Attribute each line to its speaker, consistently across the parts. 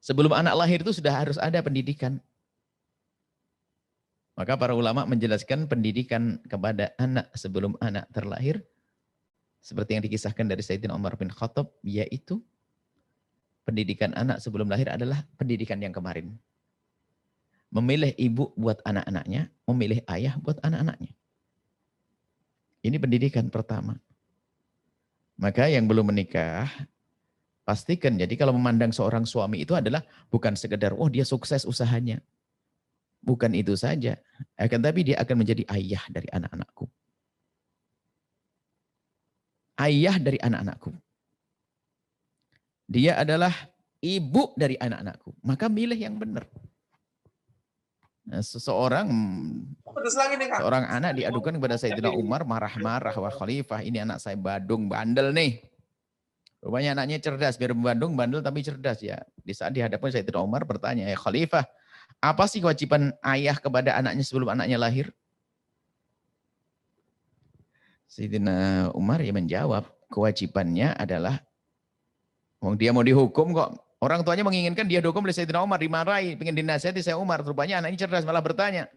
Speaker 1: Sebelum anak lahir itu sudah harus ada pendidikan. Maka para ulama menjelaskan pendidikan kepada anak sebelum anak terlahir, seperti yang dikisahkan dari Sayyidina Umar bin Khattab, yaitu pendidikan anak sebelum lahir adalah pendidikan yang kemarin. Memilih ibu buat anak-anaknya, memilih ayah buat anak-anaknya. Ini pendidikan pertama. Maka yang belum menikah, pastikan, jadi kalau memandang seorang suami itu adalah bukan sekedar, oh dia sukses usahanya. Bukan itu saja, akan tapi dia akan menjadi ayah dari anak-anakku. Ayah dari anak-anakku. Dia adalah ibu dari anak-anakku. Maka milih yang benar. Nah, seorang anak diadukan kepada Sayyidina Umar, marah-marah, wah khalifah, ini anak saya badung, bandel nih. Rupanya anaknya cerdas, biar bandung, bandel tapi cerdas ya. Di saat dihadapkan Sayyidina Umar bertanya, ya khalifah, apa sih kewajiban ayah kepada anaknya sebelum anaknya lahir? Sayyidina Umar ya menjawab, kewajibannya adalah, dia mau dihukum kok. Orang tuanya menginginkan dia dihukum oleh Sayyidina Umar, dimarahi, pengen dinasihati Sayyidina Umar. Rupanya anak ini cerdas, malah bertanya,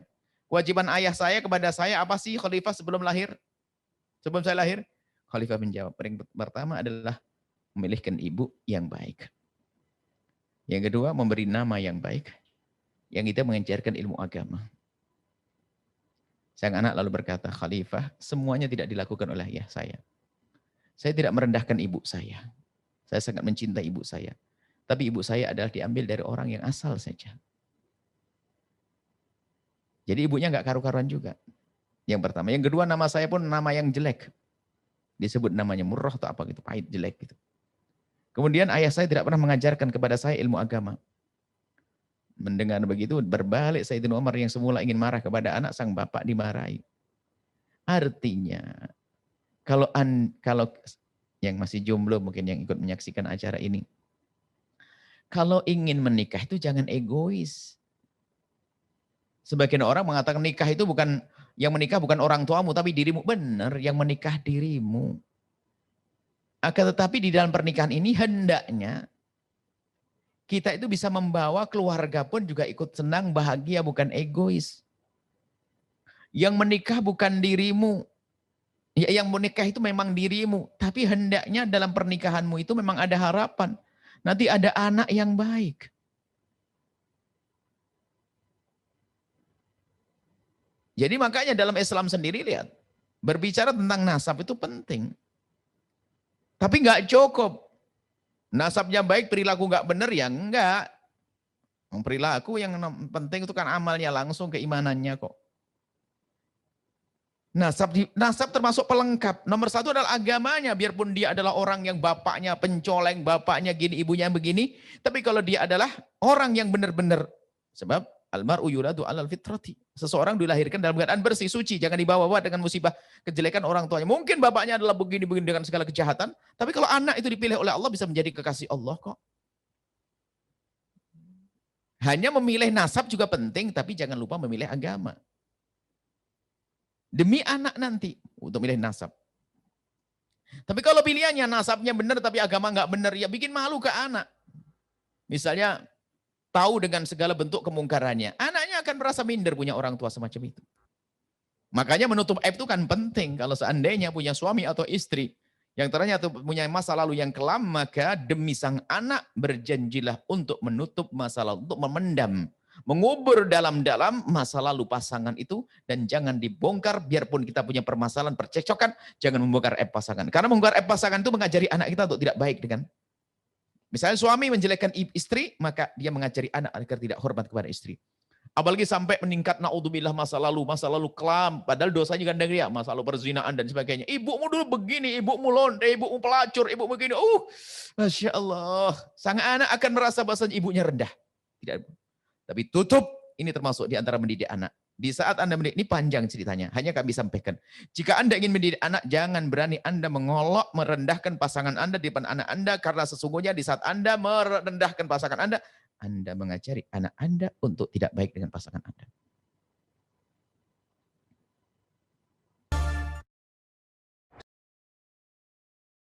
Speaker 1: kewajiban ayah saya kepada saya apa sih khalifah sebelum lahir? Sebelum saya lahir? Khalifah menjawab, yang pertama adalah memilihkan ibu yang baik. Yang kedua, memberi nama yang baik. Yang kita mengajarkan ilmu agama. Sang anak lalu berkata, khalifah, semuanya tidak dilakukan oleh ayah saya. Saya tidak merendahkan ibu saya. Saya sangat mencintai ibu saya. Tapi ibu saya adalah diambil dari orang yang asal saja. Jadi ibunya nggak karu-karuan juga. Yang pertama. Yang kedua, nama saya pun nama yang jelek. Disebut namanya murrah atau apa gitu, pahit, jelek gitu. Kemudian ayah saya tidak pernah mengajarkan kepada saya ilmu agama. Mendengar begitu, berbalik Sayyidina Umar yang semula ingin marah kepada anak, sang bapak dimarahi. Artinya, kalau yang masih jomblo mungkin yang ikut menyaksikan acara ini, kalau ingin menikah itu jangan egois. Sebagian orang mengatakan nikah itu bukan, yang menikah bukan orang tuamu tapi dirimu. Benar, yang menikah dirimu. Akan tetapi di dalam pernikahan ini hendaknya kita itu bisa membawa keluarga pun juga ikut senang, bahagia, bukan egois. Yang menikah bukan dirimu. Ya, yang menikah itu memang dirimu. Tapi hendaknya dalam pernikahanmu itu memang ada harapan. Nanti ada anak yang baik. Jadi makanya dalam Islam sendiri lihat. Berbicara tentang nasab itu penting. Tapi nggak cukup. Nasabnya baik, perilaku nggak benar ya enggak. Perilaku yang penting itu kan amalnya langsung, keimanannya kok. Nasab termasuk pelengkap. Nomor satu adalah agamanya. Biarpun dia adalah orang yang bapaknya pencoleng, bapaknya gini, ibunya begini. Tapi kalau dia adalah orang yang benar-benar. Sebab almar'u yuladu alal fitrati. Seseorang dilahirkan dalam keadaan bersih, suci. Jangan dibawa-bawa dengan musibah kejelekan orang tuanya. Mungkin bapaknya adalah begini-begini dengan segala kejahatan. Tapi kalau anak itu dipilih oleh Allah bisa menjadi kekasih Allah kok. Hanya memilih nasab juga penting. Tapi jangan lupa memilih agama. Demi anak nanti untuk milih nasab. Tapi kalau pilihannya nasabnya benar tapi agama nggak benar, ya bikin malu ke anak. Misalnya tahu dengan segala bentuk kemungkarannya, anaknya akan merasa minder punya orang tua semacam itu. Makanya menutup aib itu kan penting. Kalau seandainya punya suami atau istri yang ternyata punya masa lalu yang kelam, maka demi sang anak berjanjilah untuk menutup masa lalu, untuk memendam, mengubur dalam-dalam masa lalu pasangan itu, dan jangan dibongkar. Biarpun kita punya permasalahan, percekcokan, jangan membongkar aib pasangan. Karena membongkar aib pasangan itu mengajari anak kita untuk tidak baik dengan. Misalnya suami menjelekkan istri, maka dia mengajari anak agar tidak hormat kepada istri. Apalagi sampai meningkat naudzubillah masa lalu kelam, padahal dosanya ganda dia, masa lalu perzinaan dan sebagainya. Ibumu dulu begini, ibumu londe, ibumu pelacur, ibu begini. Masya Allah. Sang anak akan merasa bahasa ibunya rendah. Tidak. Tapi tutup, ini termasuk di antara mendidik anak. Di saat Anda mendidik, ini panjang ceritanya, hanya kami sampaikan. Jika Anda ingin mendidik anak, jangan berani Anda mengolok, merendahkan pasangan Anda di depan anak Anda, karena sesungguhnya di saat Anda merendahkan pasangan Anda mengajari anak Anda untuk tidak baik dengan pasangan Anda.